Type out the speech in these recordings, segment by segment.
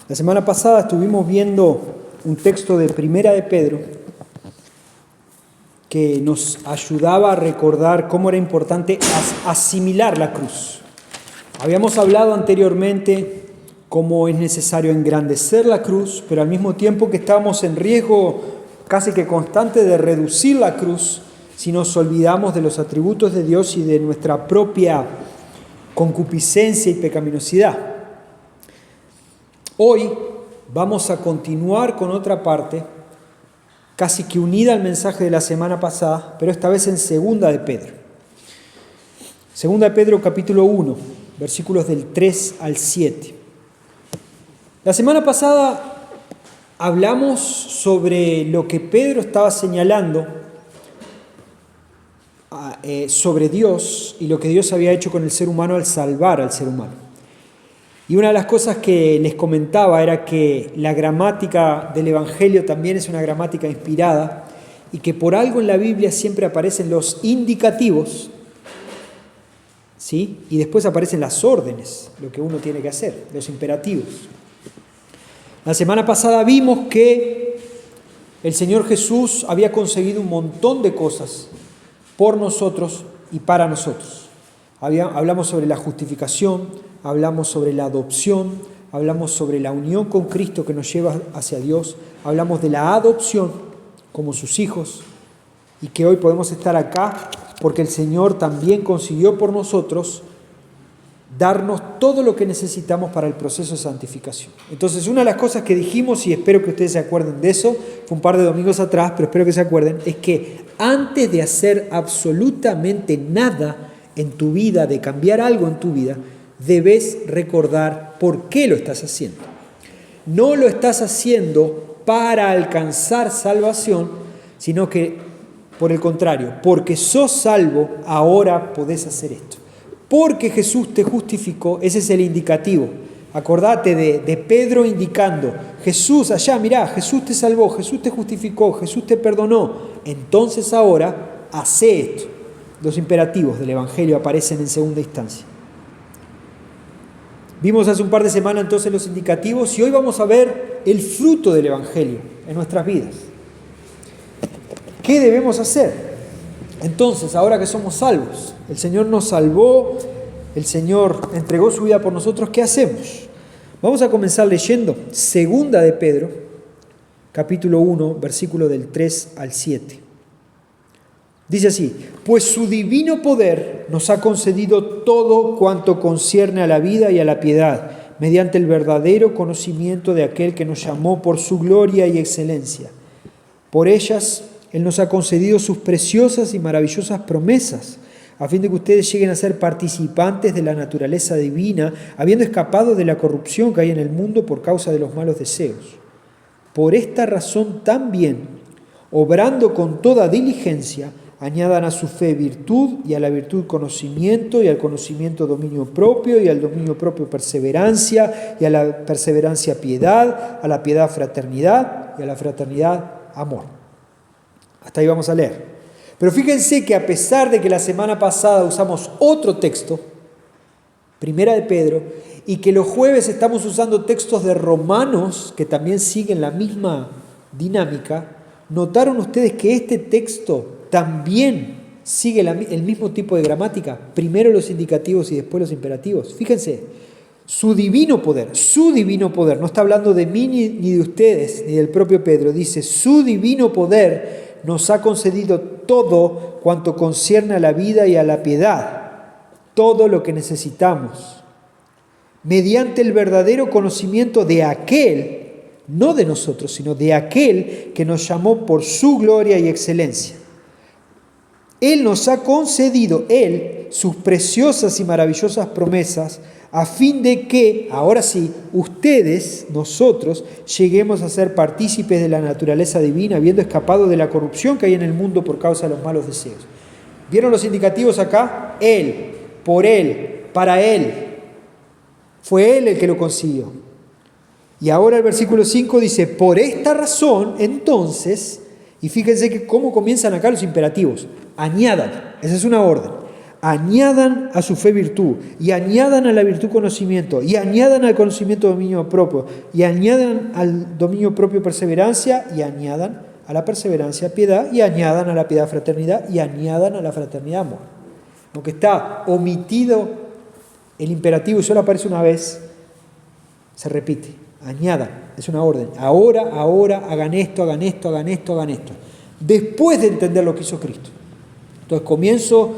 La semana pasada estuvimos viendo un texto de Primera de Pedro que nos ayudaba a recordar cómo era importante asimilar la cruz. Habíamos hablado anteriormente cómo es necesario engrandecer la cruz, pero al mismo tiempo que estábamos en riesgo casi que constante de reducir la cruz si nos olvidamos de los atributos de Dios y de nuestra propia concupiscencia y pecaminosidad. Hoy vamos a continuar con otra parte, casi que unida al mensaje de la semana pasada, pero esta vez en Segunda de Pedro. Segunda de Pedro capítulo 1, versículos del 3 al 7. La semana pasada hablamos sobre lo que Pedro estaba señalando sobre Dios y lo que Dios había hecho con el ser humano al salvar al ser humano. Y una de las cosas que les comentaba era que la gramática del Evangelio también es una gramática inspirada y que por algo en la Biblia siempre aparecen los indicativos, ¿sí? Y después aparecen las órdenes, lo que uno tiene que hacer, los imperativos. La semana pasada vimos que el Señor Jesús había conseguido un montón de cosas por nosotros y para nosotros. Hablamos sobre la justificación, hablamos sobre la adopción, hablamos sobre la unión con Cristo que nos lleva hacia Dios, hablamos de la adopción como sus hijos y que hoy podemos estar acá porque el Señor también consiguió por nosotros darnos todo lo que necesitamos para el proceso de santificación. Entonces, una de las cosas que dijimos, y espero que ustedes se acuerden de eso, fue un par de domingos atrás, pero espero que se acuerden, es que antes de hacer absolutamente nada en tu vida, de cambiar algo en tu vida, debes recordar por qué lo estás haciendo. No lo estás haciendo para alcanzar salvación, sino que, por el contrario, porque sos salvo, ahora podés hacer esto. Porque Jesús te justificó, ese es el indicativo. Acordate de Pedro indicando, Jesús, allá, mirá, Jesús te salvó, Jesús te justificó, Jesús te perdonó. Entonces ahora, hacé esto. Los imperativos del Evangelio aparecen en segunda instancia. Vimos hace un par de semanas entonces los indicativos y hoy vamos a ver el fruto del Evangelio en nuestras vidas. ¿Qué debemos hacer? Entonces, ahora que somos salvos, el Señor nos salvó, el Señor entregó su vida por nosotros, ¿qué hacemos? Vamos a comenzar leyendo Segunda de Pedro, capítulo 1, versículo del 3 al 7. Dice así: pues su divino poder nos ha concedido todo cuanto concierne a la vida y a la piedad, mediante el verdadero conocimiento de aquel que nos llamó por su gloria y excelencia. Por ellas Él nos ha concedido sus preciosas y maravillosas promesas, a fin de que ustedes lleguen a ser participantes de la naturaleza divina, habiendo escapado de la corrupción que hay en el mundo por causa de los malos deseos. Por esta razón también, obrando con toda diligencia, añadan a su fe virtud, y a la virtud conocimiento, y al conocimiento dominio propio, y al dominio propio perseverancia, y a la perseverancia piedad, a la piedad fraternidad, y a la fraternidad amor. Hasta ahí vamos a leer. Pero fíjense que a pesar de que la semana pasada usamos otro texto, Primera de Pedro, y que los jueves estamos usando textos de Romanos, que también siguen la misma dinámica, ¿notaron ustedes que este texto también sigue el mismo tipo de gramática? Primero los indicativos y después los imperativos. Fíjense, su divino poder, no está hablando de mí ni de ustedes, ni del propio Pedro, dice, su divino poder nos ha concedido todo cuanto concierne a la vida y a la piedad, todo lo que necesitamos, mediante el verdadero conocimiento de aquel, no de nosotros, sino de aquel que nos llamó por su gloria y excelencia. Él nos ha concedido, sus preciosas y maravillosas promesas, a fin de que, ahora sí, ustedes, nosotros, lleguemos a ser partícipes de la naturaleza divina, habiendo escapado de la corrupción que hay en el mundo por causa de los malos deseos. ¿Vieron los indicativos acá? Él, por Él, para Él. Fue Él el que lo consiguió. Y ahora el versículo 5 dice, por esta razón, entonces, y fíjense que cómo comienzan acá los imperativos. Añadan, esa es una orden. añadan a su fe virtud, y añadan a la virtud conocimiento, y añadan al conocimiento dominio propio, y añadan al dominio propio perseverancia, y añadan a la perseverancia piedad, y añadan a la piedad fraternidad, y añadan a la fraternidad amor. Aunque está omitido el imperativo y solo aparece una vez, se repite, añadan, es una orden. Ahora, hagan esto, hagan esto, hagan esto, hagan esto. Después de entender lo que hizo Cristo. Entonces comienzo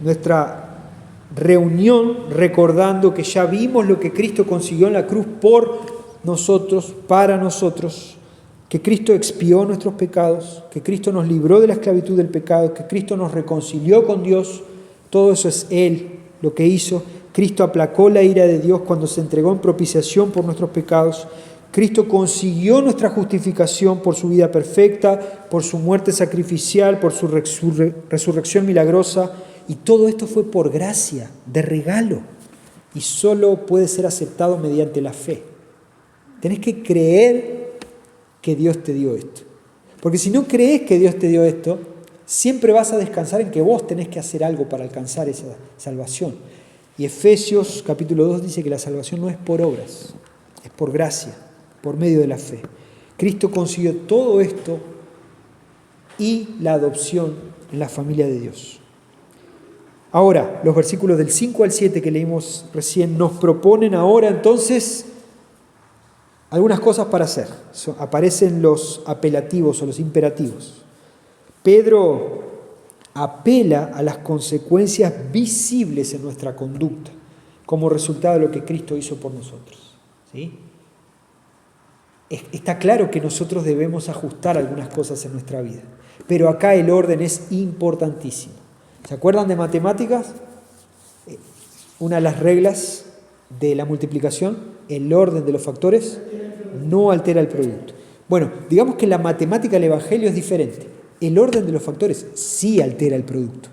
nuestra reunión recordando que ya vimos lo que Cristo consiguió en la cruz por nosotros, para nosotros, que Cristo expió nuestros pecados, que Cristo nos libró de la esclavitud del pecado, que Cristo nos reconcilió con Dios. Todo eso es Él lo que hizo. Cristo aplacó la ira de Dios cuando se entregó en propiciación por nuestros pecados. Cristo consiguió nuestra justificación por su vida perfecta, por su muerte sacrificial, por su resurrección milagrosa. Y todo esto fue por gracia, de regalo. Y solo puede ser aceptado mediante la fe. Tenés que creer que Dios te dio esto. Porque si no crees que Dios te dio esto, siempre vas a descansar en que vos tenés que hacer algo para alcanzar esa salvación. Y Efesios capítulo 2 dice que la salvación no es por obras, es por gracia, por medio de la fe. Cristo consiguió todo esto y la adopción en la familia de Dios. Ahora, los versículos del 5 al 7 que leímos recién nos proponen ahora entonces algunas cosas para hacer. Aparecen los apelativos o los imperativos. Pedro apela a las consecuencias visibles en nuestra conducta como resultado de lo que Cristo hizo por nosotros. ¿Sí? Está claro que nosotros debemos ajustar algunas cosas en nuestra vida, pero acá el orden es importantísimo. ¿Se acuerdan de matemáticas? Una de las reglas de la multiplicación, el orden de los factores no altera el producto. Bueno, digamos que la matemática del Evangelio es diferente. El orden de los factores sí altera el producto.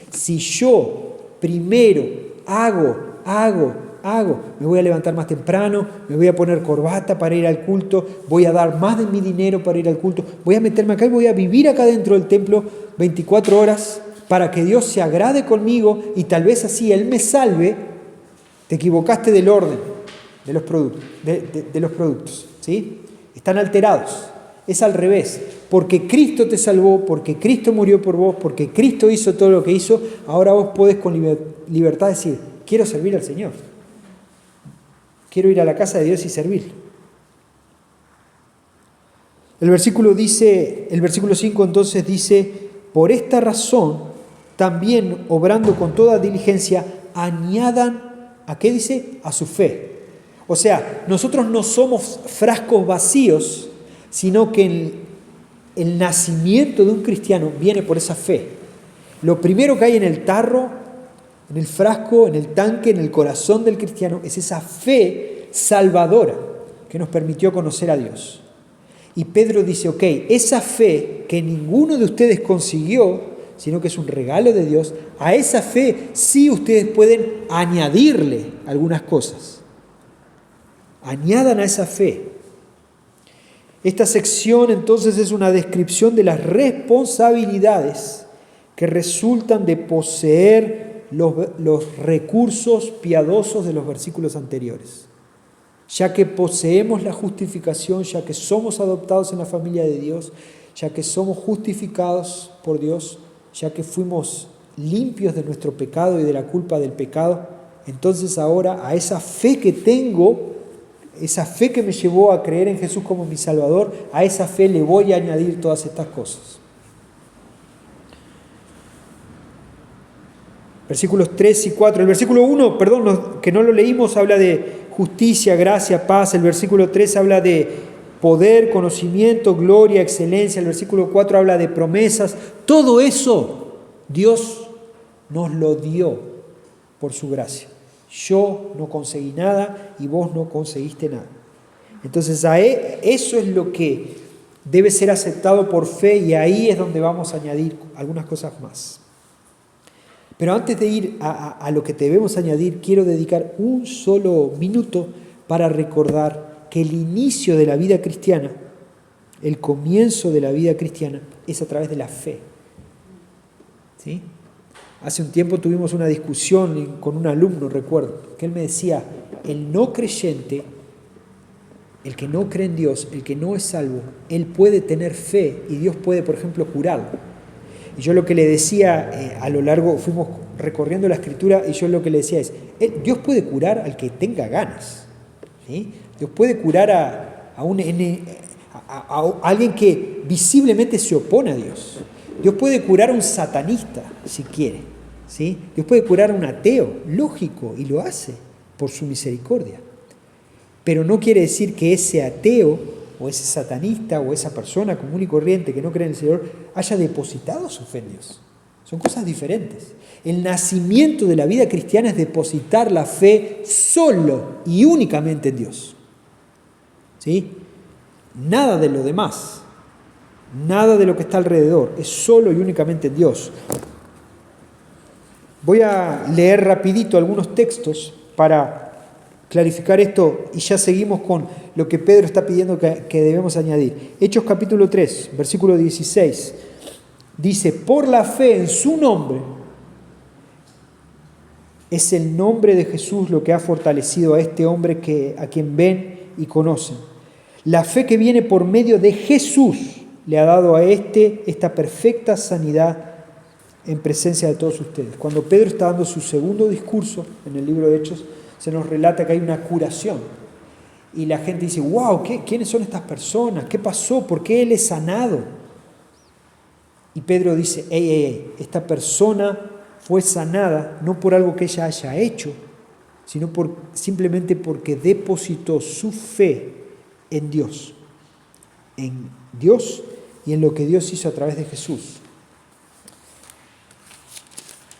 Si yo primero hago, me voy a levantar más temprano, me voy a poner corbata para ir al culto, voy a dar más de mi dinero para ir al culto, voy a meterme acá y voy a vivir acá dentro del templo 24 horas para que Dios se agrade conmigo y tal vez así Él me salve, te equivocaste del orden de los productos, ¿sí? Están alterados. Es al revés. Porque Cristo te salvó, porque Cristo murió por vos, porque Cristo hizo todo lo que hizo, ahora vos podés con libertad decir, quiero servir al Señor. Quiero ir a la casa de Dios y servir. El versículo 5 entonces dice, por esta razón, también obrando con toda diligencia, añadan, ¿a qué dice? A su fe. O sea, nosotros no somos frascos vacíos, sino que el nacimiento de un cristiano viene por esa fe. Lo primero que hay en el tarro, en el frasco, en el tanque, en el corazón del cristiano, es esa fe salvadora que nos permitió conocer a Dios. Y Pedro dice, ok, esa fe que ninguno de ustedes consiguió, sino que es un regalo de Dios, a esa fe sí ustedes pueden añadirle algunas cosas. Añadan a esa fe. Esta sección entonces es una descripción de las responsabilidades que resultan de poseer los recursos piadosos de los versículos anteriores. Ya que poseemos la justificación, ya que somos adoptados en la familia de Dios, ya que somos justificados por Dios, ya que fuimos limpios de nuestro pecado y de la culpa del pecado, entonces ahora a esa fe que tengo, esa fe que me llevó a creer en Jesús como mi Salvador, a esa fe le voy a añadir todas estas cosas. Versículos 3 y 4. El versículo 1, que no lo leímos, habla de justicia, gracia, paz. El versículo 3 habla de poder, conocimiento, gloria, excelencia. El versículo 4 habla de promesas. Todo eso Dios nos lo dio por su gracia. Yo no conseguí nada y vos no conseguiste nada. Entonces eso es lo que debe ser aceptado por fe y ahí es donde vamos a añadir algunas cosas más. Pero antes de ir a lo que debemos añadir, quiero dedicar un solo minuto para recordar que el inicio de la vida cristiana, el comienzo de la vida cristiana, es a través de la fe. ¿Sí? Hace un tiempo tuvimos una discusión con un alumno, recuerdo, que él me decía, el no creyente, el que no cree en Dios, el que no es salvo, él puede tener fe y Dios puede, por ejemplo, curarlo. Y yo lo que le decía a lo largo, fuimos recorriendo la Escritura, y yo lo que le decía es, Dios puede curar al que tenga ganas, ¿sí? Dios puede curar a alguien que visiblemente se opone a Dios. Dios puede curar a un satanista, si quiere, ¿sí? Dios puede curar a un ateo, lógico, y lo hace por su misericordia. Pero no quiere decir que ese ateo o ese satanista o esa persona común y corriente que no cree en el Señor haya depositado su fe en Dios. Son cosas diferentes. El nacimiento de la vida cristiana es depositar la fe solo y únicamente en Dios, ¿sí? Nada de lo demás, nada de lo que está alrededor, es solo y únicamente en Dios. Voy a leer rapidito algunos textos para clarificar esto y ya seguimos con lo que Pedro está pidiendo que debemos añadir. Hechos capítulo 3, versículo 16, dice, por la fe en su nombre, es el nombre de Jesús lo que ha fortalecido a este hombre a quien ven y conocen. La fe que viene por medio de Jesús le ha dado a esta perfecta sanidad en presencia de todos ustedes. Cuando Pedro está dando su segundo discurso en el libro de Hechos, se nos relata que hay una curación. Y la gente dice, wow, ¿quiénes son estas personas? ¿Qué pasó? ¿Por qué él es sanado? Y Pedro dice, esta persona fue sanada no por algo que ella haya hecho, sino simplemente porque depositó su fe en Dios y en lo que Dios hizo a través de Jesús.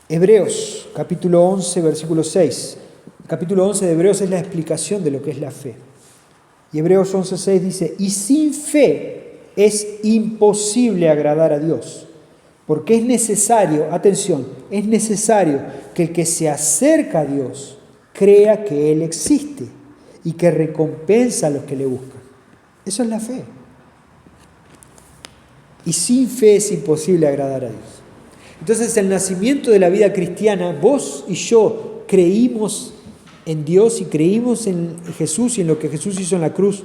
Hebreos, capítulo 11, versículo 6. El capítulo 11 de Hebreos es la explicación de lo que es la fe. Y Hebreos 11:6 dice, y sin fe es imposible agradar a Dios, porque es necesario, atención, es necesario que el que se acerca a Dios crea que Él existe y que recompensa a los que le buscan. Eso es la fe. Y sin fe es imposible agradar a Dios. Entonces, el nacimiento de la vida cristiana, vos y yo creímos en Dios y creímos en Jesús y en lo que Jesús hizo en la cruz.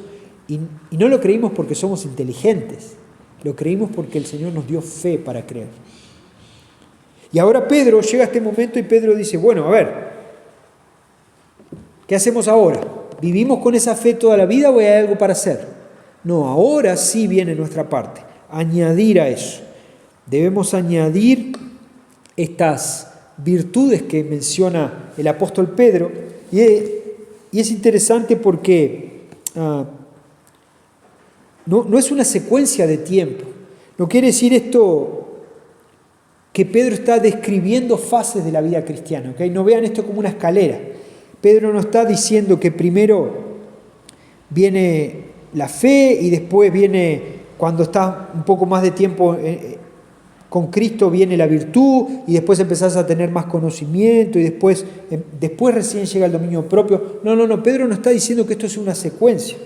Y no lo creímos porque somos inteligentes, lo creímos porque el Señor nos dio fe para creer. Y ahora Pedro llega a este momento y Pedro dice, bueno, a ver, ¿qué hacemos ahora? ¿Vivimos con esa fe toda la vida o hay algo para hacer? No, ahora sí viene nuestra parte, añadir a eso. Debemos añadir estas virtudes que menciona el apóstol Pedro, y es interesante porque no es una secuencia de tiempo. No quiere decir esto que Pedro está describiendo fases de la vida cristiana, ¿okay? No vean esto como una escalera. Pedro no está diciendo que primero viene la fe y después viene, cuando está un poco más de tiempo con Cristo, viene la virtud y después empezás a tener más conocimiento y después recién llega el dominio propio. No, Pedro no está diciendo que esto es una secuencia.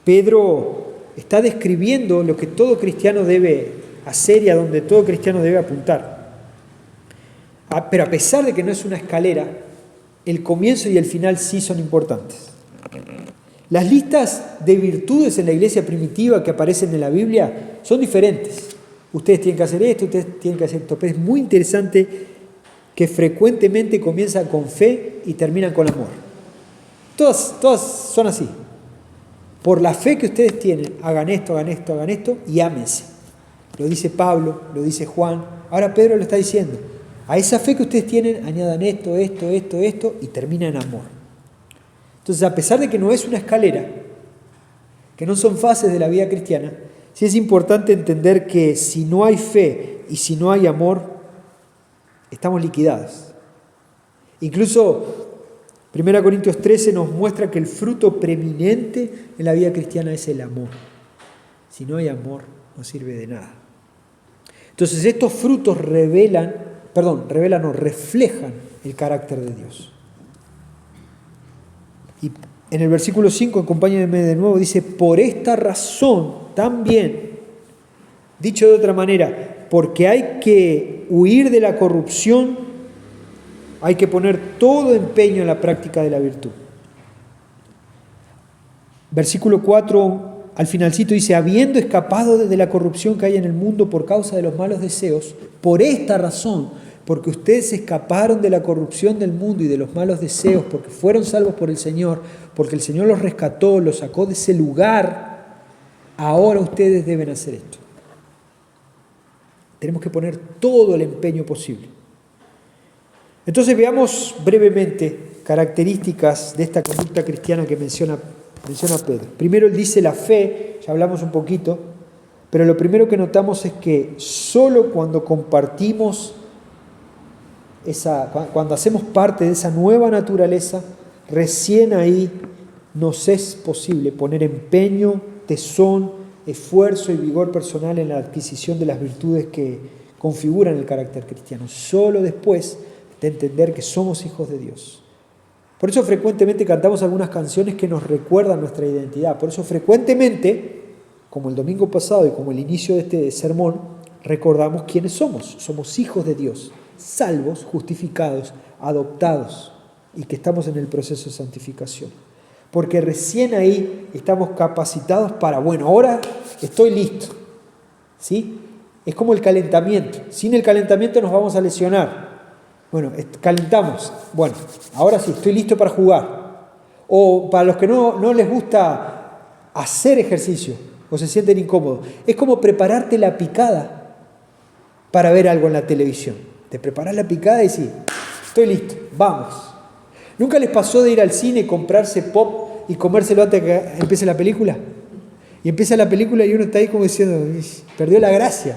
Pedro está describiendo lo que todo cristiano debe hacer y a donde todo cristiano debe apuntar. Pero a pesar de que no es una escalera, el comienzo y el final sí son importantes. Las listas de virtudes en la iglesia primitiva que aparecen en la Biblia son diferentes. Ustedes tienen que hacer esto, ustedes tienen que hacer esto. Pero es muy interesante que frecuentemente comienzan con fe y terminan con amor. Todas son así. Por la fe que ustedes tienen, hagan esto y ámense. Lo dice Pablo, lo dice Juan. Ahora Pedro lo está diciendo. A esa fe que ustedes tienen, añadan esto y termina en amor. Entonces, a pesar de que no es una escalera, que no son fases de la vida cristiana, sí es importante entender que si no hay fe y si no hay amor, estamos liquidados. Incluso 1 Corintios 13 nos muestra que el fruto preeminente en la vida cristiana es el amor. Si no hay amor, no sirve de nada. Entonces, estos frutos reflejan el carácter de Dios. Y en el versículo 5, acompáñenme de nuevo, dice, por esta razón también, dicho de otra manera, porque hay que huir de la corrupción, hay que poner todo empeño en la práctica de la virtud. Versículo 4, al finalcito dice, habiendo escapado de la corrupción que hay en el mundo por causa de los malos deseos, por esta razón, porque ustedes escaparon de la corrupción del mundo y de los malos deseos, porque fueron salvos por el Señor, porque el Señor los rescató, los sacó de ese lugar, ahora ustedes deben hacer esto. Tenemos que poner todo el empeño posible. Entonces veamos brevemente características de esta conducta cristiana que menciona Pedro. Primero él dice la fe, ya hablamos un poquito, pero lo primero que notamos es que solo cuando compartimos cuando hacemos parte de esa nueva naturaleza, recién ahí nos es posible poner empeño, tesón, esfuerzo y vigor personal en la adquisición de las virtudes que configuran el carácter cristiano, solo después de entender que somos hijos de Dios. Por eso frecuentemente cantamos algunas canciones que nos recuerdan nuestra identidad. Por eso frecuentemente, como el domingo pasado y como el inicio de este sermón, recordamos quiénes somos. Somos hijos de Dios, salvos, justificados, adoptados y que estamos en el proceso de santificación. Porque recién ahí estamos capacitados para, bueno, ahora estoy listo. ¿Sí? Es como el calentamiento. Sin el calentamiento nos vamos a lesionar. Bueno, calentamos. Bueno, ahora sí, estoy listo para jugar. O para los que no les gusta hacer ejercicio o se sienten incómodos, es como prepararte la picada para ver algo en la televisión. Te preparas la picada y decís, estoy listo, vamos. ¿Nunca les pasó de ir al cine, comprarse pop y comérselo antes de que empiece la película? Y empieza la película y uno está ahí como diciendo, perdió la gracia.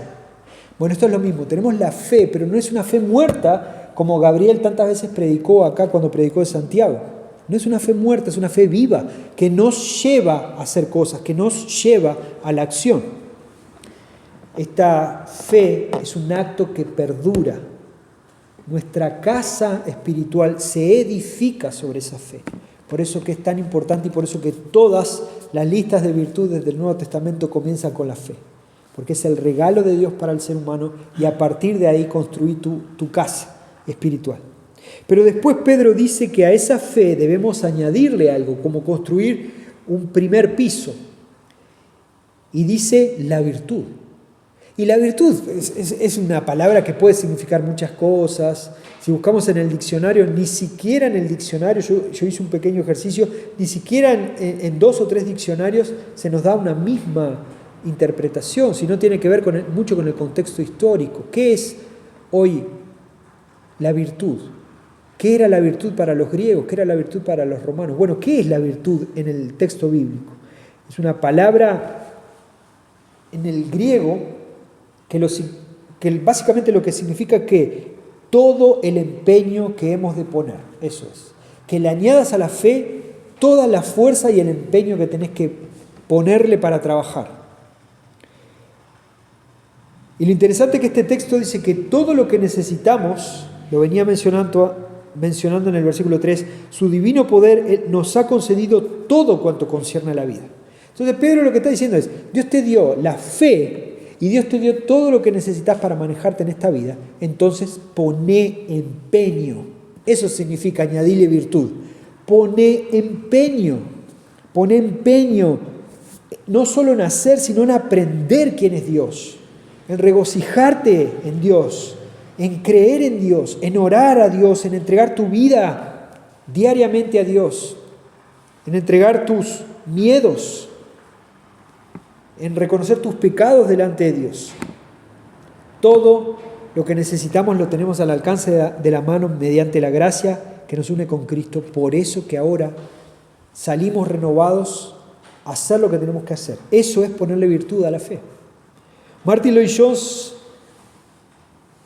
Bueno, esto es lo mismo, tenemos la fe, pero no es una fe muerta como Gabriel tantas veces predicó acá cuando predicó de Santiago. No es una fe muerta, es una fe viva que nos lleva a hacer cosas, que nos lleva a la acción. Esta fe es un acto que perdura. Nuestra casa espiritual se edifica sobre esa fe. Por eso que es tan importante y por eso que todas las listas de virtudes del Nuevo Testamento comienzan con la fe. Porque es el regalo de Dios para el ser humano y a partir de ahí construir tu casa espiritual. Pero después Pedro dice que a esa fe debemos añadirle algo, como construir un primer piso. Y dice la virtud. Y la virtud es una palabra que puede significar muchas cosas. Si buscamos en el diccionario, ni siquiera en el diccionario, yo hice un pequeño ejercicio, ni siquiera en 2 o 3 diccionarios se nos da una misma interpretación, sino tiene que ver mucho con el contexto histórico. ¿Qué es hoy la virtud? ¿Qué era la virtud para los griegos? ¿Qué era la virtud para los romanos? Bueno, ¿qué es la virtud en el texto bíblico? Es una palabra en el griego que básicamente lo que significa que todo el empeño que hemos de poner, eso es, que le añadas a la fe toda la fuerza y el empeño que tenés que ponerle para trabajar. Y lo interesante es que este texto dice que todo lo que necesitamos, lo venía mencionando en el versículo 3, su divino poder nos ha concedido todo cuanto concierne a la vida. Entonces Pedro lo que está diciendo es, Dios te dio la fe y Dios te dio todo lo que necesitas para manejarte en esta vida, entonces poné empeño. Eso significa añadirle virtud. Poné empeño, no solo en hacer, sino en aprender quién es Dios, en regocijarte en Dios, en creer en Dios, en orar a Dios, en entregar tu vida diariamente a Dios, en entregar tus miedos, en reconocer tus pecados delante de Dios. Todo lo que necesitamos lo tenemos al alcance de la mano mediante la gracia que nos une con Cristo. Por eso que ahora salimos renovados a hacer lo que tenemos que hacer. Eso es ponerle virtud a la fe. Martin Lloyd-Jones,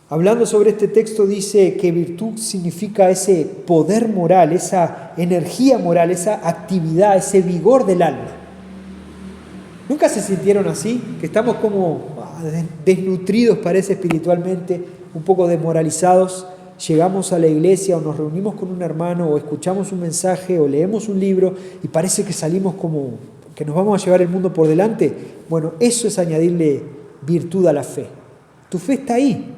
hablando sobre este texto, dice que virtud significa ese poder moral, esa energía moral, esa actividad, ese vigor del alma. ¿Nunca se sintieron así? Que estamos como desnutridos, parece, espiritualmente, un poco desmoralizados. Llegamos a la iglesia o nos reunimos con un hermano o escuchamos un mensaje o leemos un libro y parece que salimos como que nos vamos a llevar el mundo por delante. Bueno, eso es añadirle virtud a la fe. Tu fe está ahí.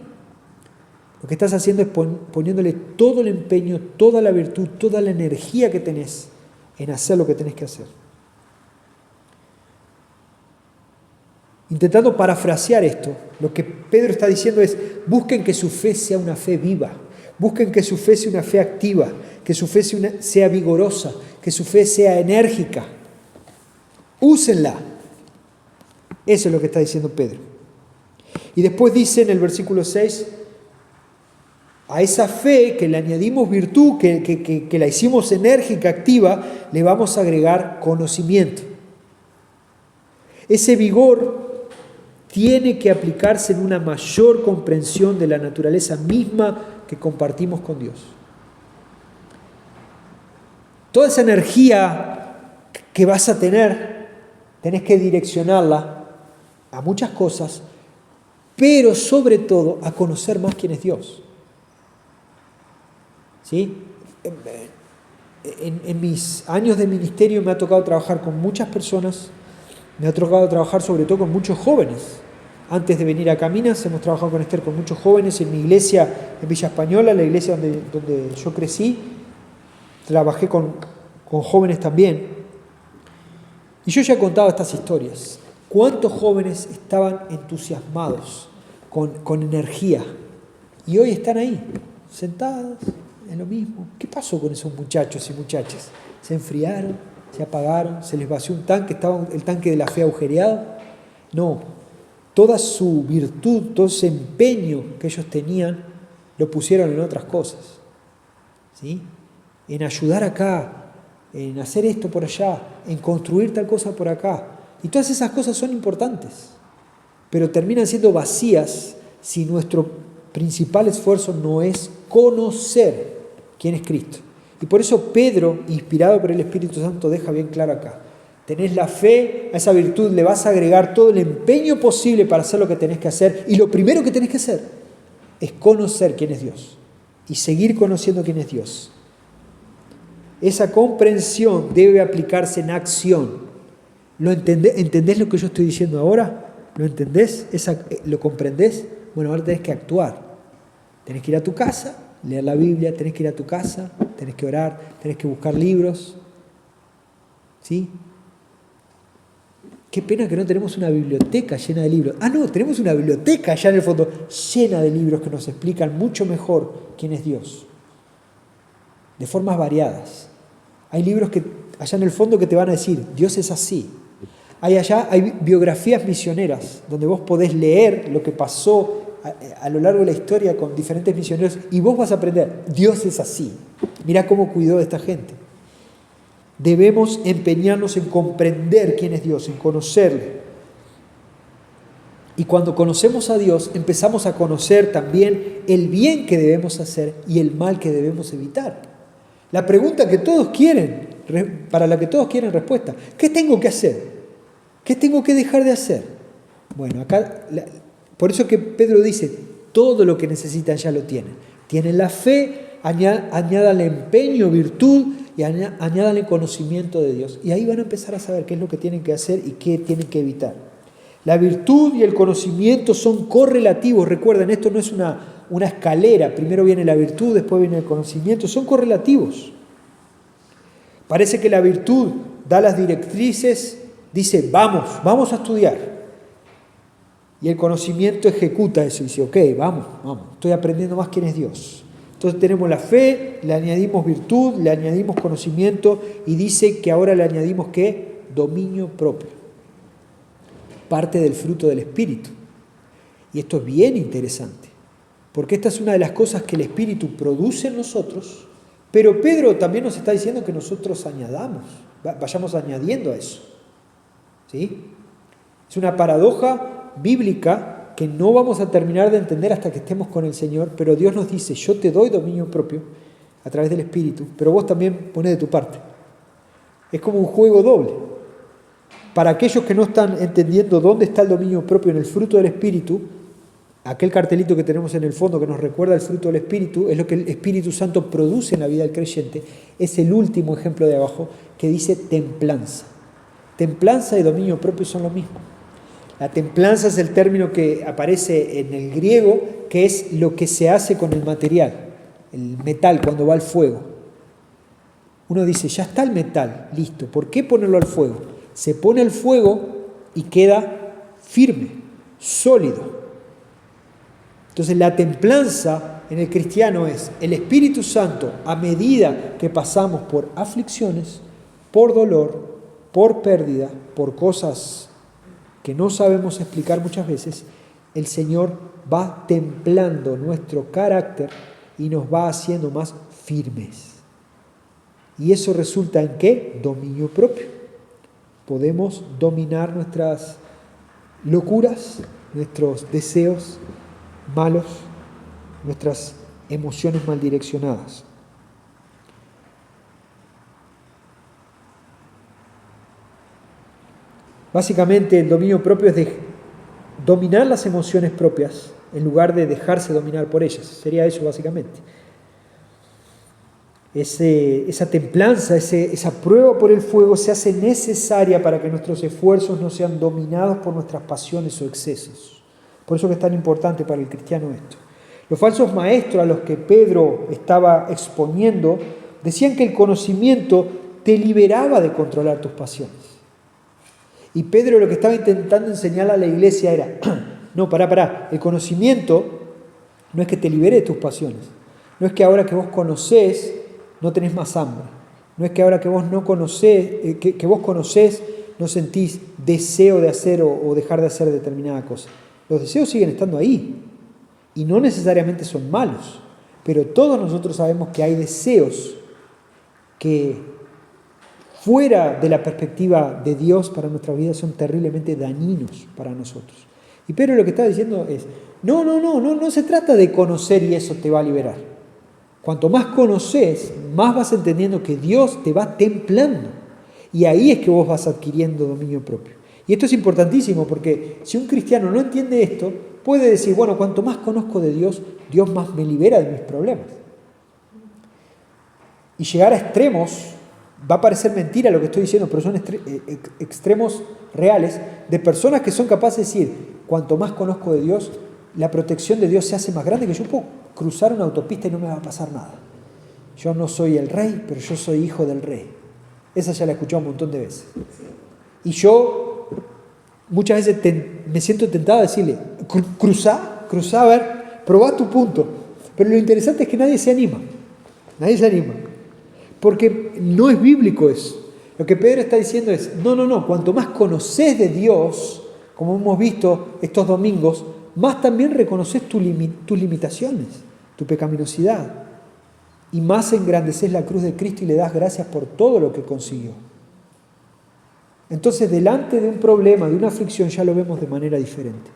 Lo que estás haciendo es poniéndole todo el empeño, toda la virtud, toda la energía que tenés en hacer lo que tenés que hacer. Intentando parafrasear esto, lo que Pedro está diciendo es: busquen que su fe sea una fe viva, busquen que su fe sea una fe activa, que su fe sea vigorosa, que su fe sea enérgica. Úsenla. Eso es lo que está diciendo Pedro. Y después dice en el versículo 6, a esa fe que le añadimos virtud, que la hicimos enérgica, activa, le vamos a agregar conocimiento. Ese vigor tiene que aplicarse en una mayor comprensión de la naturaleza misma que compartimos con Dios. Toda esa energía que vas a tener, tenés que direccionarla a muchas cosas, pero sobre todo a conocer más quién es Dios. ¿Sí? En mis años de ministerio me ha tocado trabajar con muchas personas, me ha tocado trabajar sobre todo con muchos jóvenes. Antes de venir a Caminas hemos trabajado con Esther con muchos jóvenes. En mi iglesia en Villa Española, la iglesia donde yo crecí, trabajé con jóvenes también. Y yo ya he contado estas historias. ¿Cuántos jóvenes estaban entusiasmados, con energía? Y hoy están ahí, sentados en lo mismo. ¿Qué pasó con esos muchachos y muchachas? ¿Se enfriaron? ¿Se apagaron? ¿Se les vació un tanque? ¿Estaba el tanque de la fe agujereado? No. Toda su virtud, todo ese empeño que ellos tenían, lo pusieron en otras cosas. ¿Sí? En ayudar acá, en hacer esto por allá, en construir tal cosa por acá. Y todas esas cosas son importantes, pero terminan siendo vacías si nuestro principal esfuerzo no es conocer quién es Cristo. Y por eso Pedro, inspirado por el Espíritu Santo, deja bien claro acá: tenés la fe, a esa virtud le vas a agregar todo el empeño posible para hacer lo que tenés que hacer, y lo primero que tenés que hacer es conocer quién es Dios y seguir conociendo quién es Dios. Esa comprensión debe aplicarse en acción. ¿Entendés lo que yo estoy diciendo ahora? ¿Lo entendés? ¿Lo comprendés? Bueno, ahora tenés que actuar. Tenés que ir a tu casa, leer la Biblia, tenés que ir a tu casa, tenés que orar, tenés que buscar libros. ¿Sí? Qué pena que no tenemos una biblioteca llena de libros. No, tenemos una biblioteca allá en el fondo llena de libros que nos explican mucho mejor quién es Dios. De formas variadas. Hay libros que allá en el fondo que te van a decir: Dios es así. Hay biografías misioneras donde vos podés leer lo que pasó a lo largo de la historia con diferentes misioneros y vos vas a aprender: Dios es así. Mirá cómo cuidó de esta gente. Debemos empeñarnos en comprender quién es Dios, en conocerle. Y cuando conocemos a Dios, empezamos a conocer también el bien que debemos hacer y el mal que debemos evitar. La pregunta que todos quieren, para la que todos quieren respuesta: ¿qué tengo que hacer? ¿Qué tengo que dejar de hacer? Bueno, acá, por eso que Pedro dice: todo lo que necesitan ya lo tienen. Tienen la fe, añádanle empeño, virtud y añádanle conocimiento de Dios. Y ahí van a empezar a saber qué es lo que tienen que hacer y qué tienen que evitar. La virtud y el conocimiento son correlativos. Recuerden, esto no es una escalera. Primero viene la virtud, después viene el conocimiento. Son correlativos. Parece que la virtud da las directrices, dice: vamos a estudiar. Y el conocimiento ejecuta eso y dice: ok, vamos, estoy aprendiendo más quién es Dios. Entonces tenemos la fe, le añadimos virtud, le añadimos conocimiento y dice que ahora le añadimos ¿qué? Dominio propio. Parte del fruto del Espíritu. Y esto es bien interesante, porque esta es una de las cosas que el Espíritu produce en nosotros, pero Pedro también nos está diciendo que nosotros vayamos añadiendo a eso. ¿Sí? Es una paradoja bíblica que no vamos a terminar de entender hasta que estemos con el Señor, pero Dios nos dice: yo te doy dominio propio a través del Espíritu, pero vos también ponés de tu parte. Es como un juego doble. Para aquellos que no están entendiendo dónde está el dominio propio en el fruto del Espíritu, aquel cartelito que tenemos en el fondo que nos recuerda el fruto del Espíritu, es lo que el Espíritu Santo produce en la vida del creyente, es el último ejemplo de abajo que dice templanza. Templanza y dominio propio son lo mismo. La templanza es el término que aparece en el griego, que es lo que se hace con el material, el metal cuando va al fuego. Uno dice, ya está el metal, listo, ¿por qué ponerlo al fuego? Se pone al fuego y queda firme, sólido. Entonces la templanza en el cristiano es el Espíritu Santo, a medida que pasamos por aflicciones, por dolor, por pérdida, por cosas que no sabemos explicar muchas veces, el Señor va templando nuestro carácter y nos va haciendo más firmes. ¿Y eso resulta en qué? Dominio propio. Podemos dominar nuestras locuras, nuestros deseos malos, nuestras emociones mal direccionadas. Básicamente el dominio propio es de dominar las emociones propias en lugar de dejarse dominar por ellas. Sería eso básicamente. Esa templanza, esa prueba por el fuego se hace necesaria para que nuestros esfuerzos no sean dominados por nuestras pasiones o excesos. Por eso que es tan importante para el cristiano esto. Los falsos maestros a los que Pedro estaba exponiendo decían que el conocimiento te liberaba de controlar tus pasiones. Y Pedro lo que estaba intentando enseñar a la iglesia era, no, pará, el conocimiento no es que te libere de tus pasiones, no es que ahora que vos conocés no tenés más hambre, no es que ahora que vos no conocés, que vos conocés no sentís deseo de hacer o dejar de hacer determinada cosa. Los deseos siguen estando ahí y no necesariamente son malos, pero todos nosotros sabemos que hay deseos que fuera de la perspectiva de Dios para nuestra vida son terriblemente dañinos para nosotros. Y Pedro lo que está diciendo es, no se trata de conocer y eso te va a liberar. Cuanto más conoces, más vas entendiendo que Dios te va templando. Y ahí es que vos vas adquiriendo dominio propio. Y esto es importantísimo porque si un cristiano no entiende esto, puede decir, bueno, cuanto más conozco de Dios, Dios más me libera de mis problemas. Y llegar a extremos, va a parecer mentira lo que estoy diciendo, pero son extremos reales de personas que son capaces de decir, cuanto más conozco de Dios, la protección de Dios se hace más grande, que yo puedo cruzar una autopista y no me va a pasar nada. Yo no soy el rey, pero yo soy hijo del rey. Esa ya la he escuchado un montón de veces. Y yo muchas veces me siento tentado a decirle, cruzá, a ver, probá tu punto. Pero lo interesante es que nadie se anima. Porque no es bíblico eso. Lo que Pedro está diciendo es, no, cuanto más conocés de Dios, como hemos visto estos domingos, más también reconoces tus limitaciones, tu pecaminosidad, y más engrandeces la cruz de Cristo y le das gracias por todo lo que consiguió. Entonces, delante de un problema, de una aflicción, ya lo vemos de manera diferente.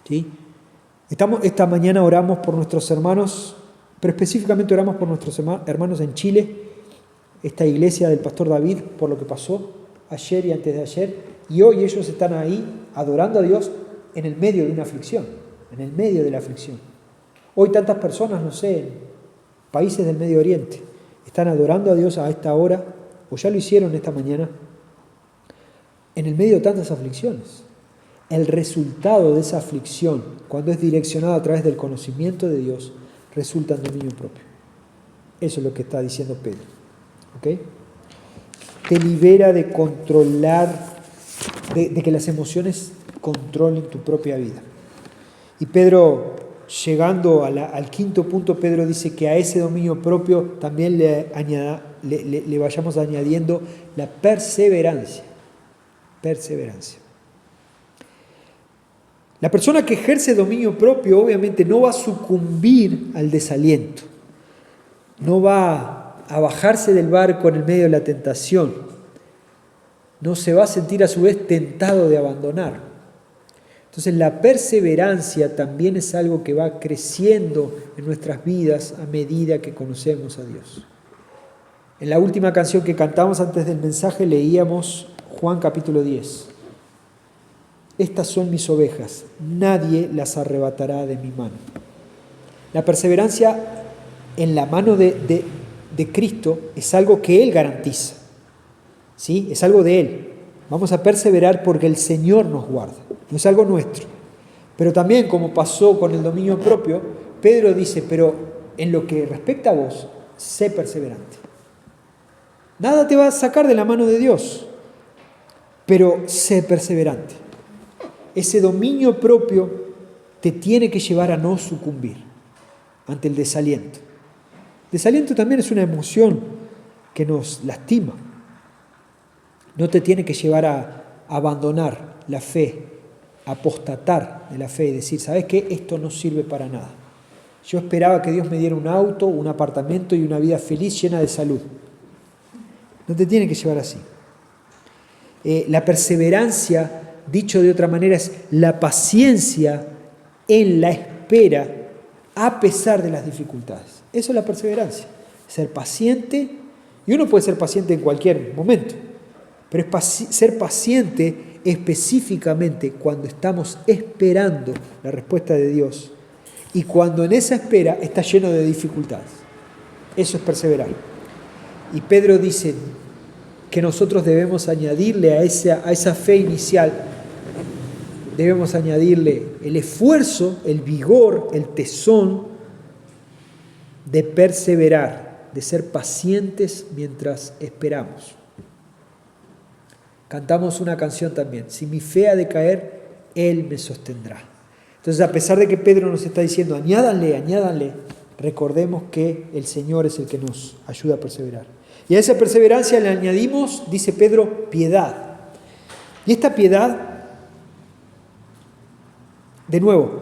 ¿Sí? Esta mañana oramos por nuestros hermanos, pero específicamente oramos por nuestros hermanos en Chile, esta iglesia del pastor David, por lo que pasó ayer y antes de ayer, y hoy ellos están ahí adorando a Dios en el medio de una aflicción, en el medio de la aflicción. Hoy tantas personas, no sé, en países del Medio Oriente, están adorando a Dios a esta hora, o ya lo hicieron esta mañana, en el medio de tantas aflicciones. El resultado de esa aflicción, cuando es direccionada a través del conocimiento de Dios, resulta en dominio propio. Eso es lo que está diciendo Pedro. ¿Okay? Te libera de controlar, de que las emociones controlen tu propia vida. Y Pedro, llegando al quinto punto, Pedro dice que a ese dominio propio también le vayamos añadiendo la perseverancia. Perseverancia. La persona que ejerce dominio propio obviamente no va a sucumbir al desaliento, no va a bajarse del barco en el medio de la tentación, no se va a sentir a su vez tentado de abandonar. Entonces la perseverancia también es algo que va creciendo en nuestras vidas a medida que conocemos a Dios. En la última canción que cantamos antes del mensaje leíamos Juan capítulo 10. Estas son mis ovejas, nadie las arrebatará de mi mano. La perseverancia en la mano de Cristo es algo que Él garantiza, ¿sí? Es algo de Él. Vamos a perseverar porque el Señor nos guarda. No es algo nuestro. Pero también, como pasó con el dominio propio, Pedro dice, pero en lo que respecta a vos, sé perseverante. Nada te va a sacar de la mano de Dios, pero sé perseverante. Ese dominio propio te tiene que llevar a no sucumbir ante el desaliento. El desaliento también es una emoción que nos lastima. No te tiene que llevar a abandonar la fe, a apostatar de la fe y decir, ¿sabes qué? Esto no sirve para nada. Yo esperaba que Dios me diera un auto, un apartamento y una vida feliz llena de salud. No te tiene que llevar así. La perseverancia, dicho de otra manera, es la paciencia en la espera a pesar de las dificultades. Eso es la perseverancia. Ser paciente, y uno puede ser paciente en cualquier momento, pero es ser paciente específicamente cuando estamos esperando la respuesta de Dios y cuando en esa espera está lleno de dificultades. Eso es perseverar. Y Pedro dice que nosotros debemos añadirle a esa fe inicial, debemos añadirle el esfuerzo, el vigor, el tesón de perseverar, de ser pacientes mientras esperamos. Cantamos una canción también, si mi fe ha de caer, Él me sostendrá. Entonces, a pesar de que Pedro nos está diciendo, añádanle, recordemos que el Señor es el que nos ayuda a perseverar. Y a esa perseverancia le añadimos, dice Pedro, piedad. Y esta piedad, de nuevo,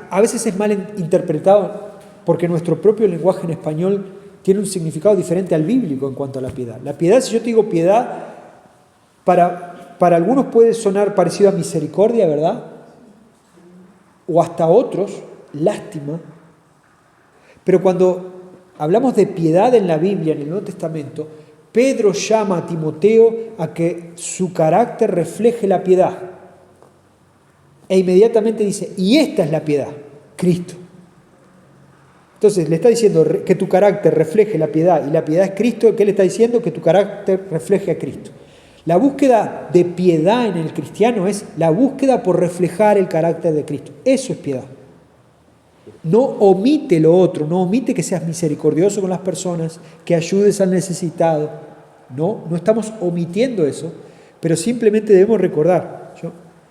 a veces es mal interpretado porque nuestro propio lenguaje en español tiene un significado diferente al bíblico en cuanto a la piedad. La piedad, si yo te digo piedad, para algunos puede sonar parecido a misericordia, ¿verdad? O hasta otros, lástima. Pero cuando hablamos de piedad en la Biblia, en el Nuevo Testamento, Pedro llama a Timoteo a que su carácter refleje la piedad. E inmediatamente dice, y esta es la piedad, Cristo. Entonces le está diciendo que tu carácter refleje la piedad, y la piedad es Cristo. ¿Qué le está diciendo? Que tu carácter refleje a Cristo. La búsqueda de piedad en el cristiano es la búsqueda por reflejar el carácter de Cristo. Eso es piedad. No omite lo otro, no omite que seas misericordioso con las personas, que ayudes al necesitado. No estamos omitiendo eso, pero simplemente debemos recordar.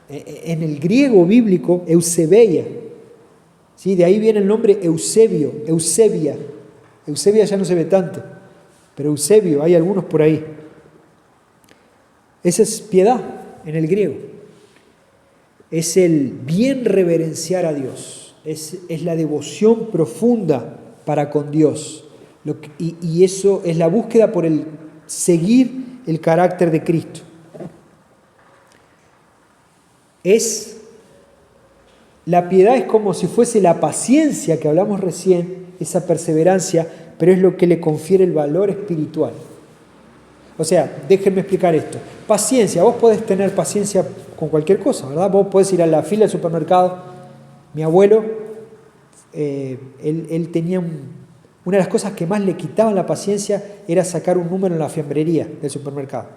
En el griego bíblico, Eusebeia, ¿sí? De ahí viene el nombre Eusebio, Eusebia. Eusebia ya no se ve tanto, pero Eusebio, hay algunos por ahí. Esa es piedad en el griego. Es el bien reverenciar a Dios. Es la devoción profunda para con Dios. Y eso es la búsqueda por el seguir el carácter de Cristo. La piedad es como si fuese la paciencia que hablamos recién, esa perseverancia, pero es lo que le confiere el valor espiritual. O sea, déjenme explicar esto. Paciencia, vos podés tener paciencia con cualquier cosa, ¿verdad? Vos podés ir a la fila del supermercado. Mi abuelo, él tenía una de las cosas que más le quitaban la paciencia era sacar un número en la fiambrería del supermercado.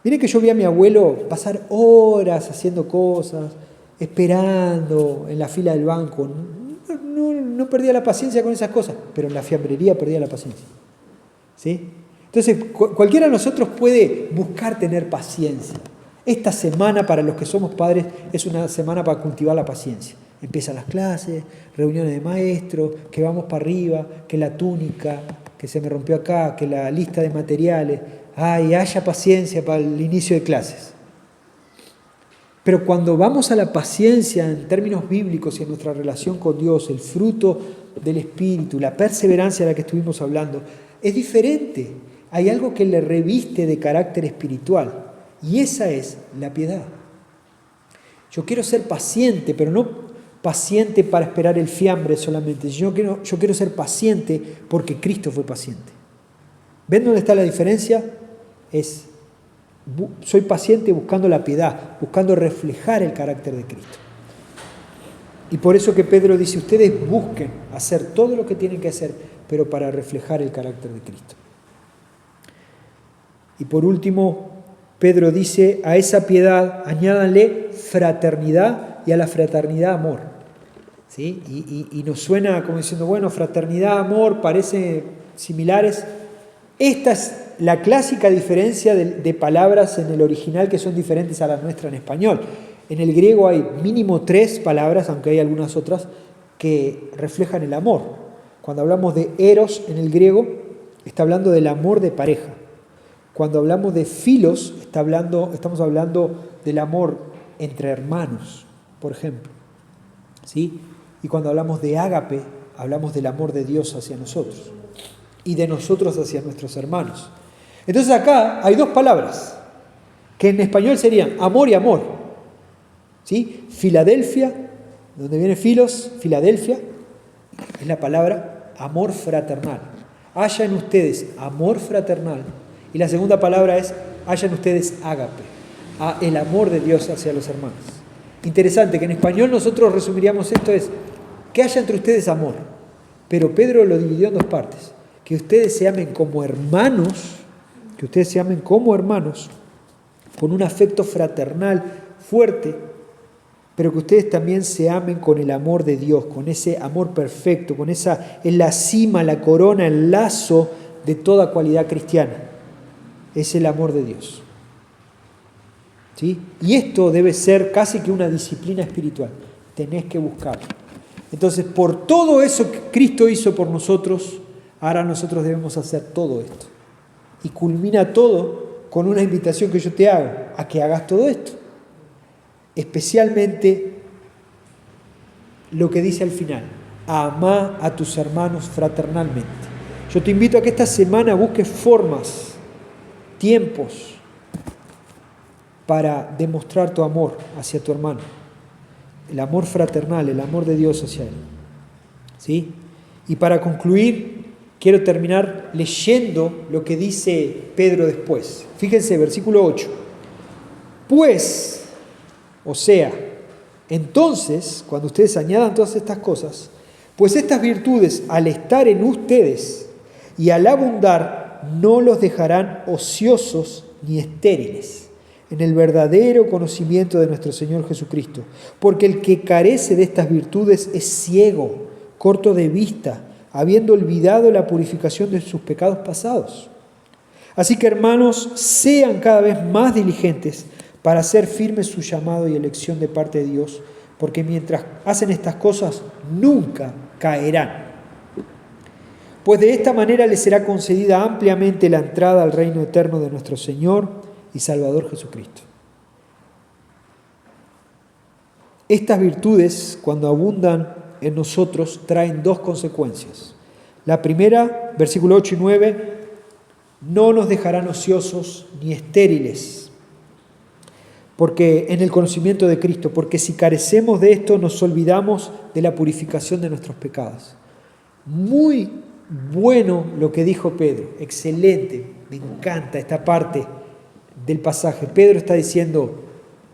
Miren que yo vi a mi abuelo pasar horas haciendo cosas, esperando en la fila del banco. No perdía la paciencia con esas cosas, pero en la fiambrería perdía la paciencia. ¿Sí? Entonces, cualquiera de nosotros puede buscar tener paciencia. Esta semana, para los que somos padres, es una semana para cultivar la paciencia. Empiezan las clases, reuniones de maestros, que vamos para arriba, que la túnica, que se me rompió acá, que la lista de materiales. Ay, haya paciencia para el inicio de clases. Pero cuando vamos a la paciencia en términos bíblicos y en nuestra relación con Dios, el fruto del Espíritu, la perseverancia de la que estuvimos hablando, es diferente. Hay algo que le reviste de carácter espiritual y esa es la piedad. Yo quiero ser paciente, pero no paciente para esperar el fiambre solamente. Yo quiero ser paciente porque Cristo fue paciente. ¿Ven dónde está la diferencia? Soy paciente buscando la piedad, buscando reflejar el carácter de Cristo. Y por eso que Pedro dice, ustedes busquen hacer todo lo que tienen que hacer, pero para reflejar el carácter de Cristo. Y por último, Pedro dice, a esa piedad añádanle fraternidad y a la fraternidad amor. ¿Sí? Y nos suena como diciendo, bueno, fraternidad, amor, parecen similares. Esta es la clásica diferencia de palabras en el original que son diferentes a las nuestras en español. En el griego hay mínimo 3 palabras, aunque hay algunas otras, que reflejan el amor. Cuando hablamos de eros en el griego, está hablando del amor de pareja. Cuando hablamos de filos, estamos hablando del amor entre hermanos, por ejemplo. ¿Sí? Y cuando hablamos de ágape, hablamos del amor de Dios hacia nosotros y de nosotros hacia nuestros hermanos. Entonces acá hay 2 palabras que en español serían amor y amor. ¿Sí? Filadelfia, donde viene filos, Filadelfia, es la palabra amor fraternal. Haya en ustedes amor fraternal. Y la segunda palabra es haya en ustedes ágape, el amor de Dios hacia los hermanos. Interesante que en español nosotros resumiríamos esto es que haya entre ustedes amor, pero Pedro lo dividió en 2 partes, que ustedes se amen como hermanos, con un afecto fraternal fuerte, pero que ustedes también se amen con el amor de Dios, con ese amor perfecto, es la cima, la corona, el lazo de toda cualidad cristiana, es el amor de Dios. ¿Sí? Y esto debe ser casi que una disciplina espiritual. Tenés que buscarlo. Entonces, por todo eso que Cristo hizo por nosotros, ahora nosotros debemos hacer todo esto. Y culmina todo con una invitación que yo te hago a que hagas todo esto. Especialmente lo que dice al final: amá a tus hermanos fraternalmente. Yo te invito a que esta semana busques formas, tiempos, para demostrar tu amor hacia tu hermano. El amor fraternal, el amor de Dios hacia él. ¿Sí? Y para concluir, quiero terminar leyendo lo que dice Pedro después. Fíjense, versículo 8. Pues, o sea, entonces, cuando ustedes añadan todas estas cosas, pues estas virtudes, al estar en ustedes y al abundar, no los dejarán ociosos ni estériles en el verdadero conocimiento de nuestro Señor Jesucristo. Porque el que carece de estas virtudes es ciego, corto de vista, habiendo olvidado la purificación de sus pecados pasados. Así que, hermanos, sean cada vez más diligentes para hacer firme su llamado y elección de parte de Dios, porque mientras hacen estas cosas, nunca caerán. Pues de esta manera les será concedida ampliamente la entrada al reino eterno de nuestro Señor y Salvador Jesucristo. Estas virtudes, cuando abundan en nosotros, traen 2 consecuencias. La primera, versículo 8 y 9, no nos dejarán ociosos ni estériles, porque en el conocimiento de Cristo, porque si carecemos de esto, nos olvidamos de la purificación de nuestros pecados. Muy bueno lo que dijo Pedro, excelente, me encanta esta parte del pasaje. Pedro está diciendo,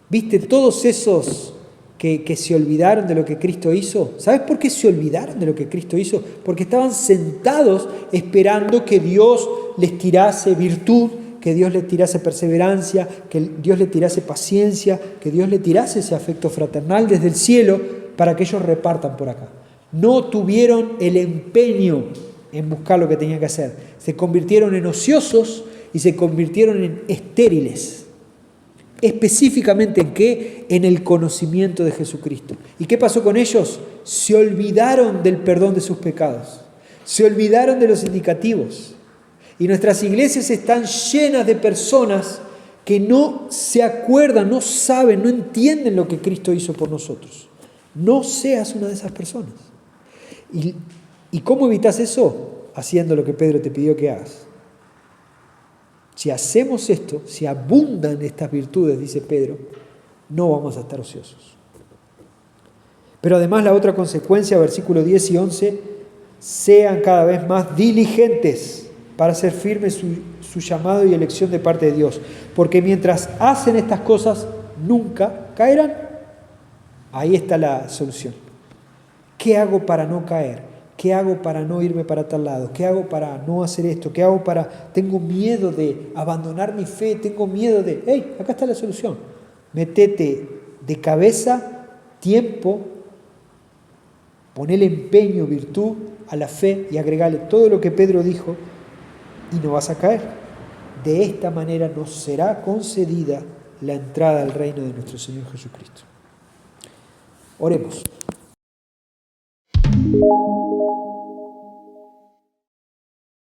¿viste todos esos que se olvidaron de lo que Cristo hizo? ¿Sabes por qué se olvidaron de lo que Cristo hizo? Porque estaban sentados esperando que Dios les tirase virtud, que Dios les tirase perseverancia, que Dios les tirase paciencia, que Dios les tirase ese afecto fraternal desde el cielo para que ellos repartan por acá. No tuvieron el empeño en buscar lo que tenían que hacer. Se convirtieron en ociosos y se convirtieron en estériles. ¿Específicamente en qué? En el conocimiento de Jesucristo. ¿Y qué pasó con ellos? Se olvidaron del perdón de sus pecados. Se olvidaron de los indicativos. Y nuestras iglesias están llenas de personas que no se acuerdan, no saben, no entienden lo que Cristo hizo por nosotros. No seas una de esas personas. ¿Y cómo evitas eso? Haciendo lo que Pedro te pidió que hagas. Si hacemos esto, si abundan estas virtudes, dice Pedro, no vamos a estar ociosos. Pero además la otra consecuencia, versículos 10 y 11, sean cada vez más diligentes para hacer firme su llamado y elección de parte de Dios. Porque mientras hacen estas cosas, nunca caerán. Ahí está la solución. ¿Qué hago para no caer? ¿Qué hago para no irme para tal lado? ¿Qué hago para no hacer esto? ¿Qué hago para... Tengo miedo de abandonar mi fe, tengo miedo de... ¡Hey! Acá está la solución. Métete de cabeza, tiempo, ponele empeño, virtud a la fe y agregale todo lo que Pedro dijo y no vas a caer. De esta manera nos será concedida la entrada al reino de nuestro Señor Jesucristo. Oremos.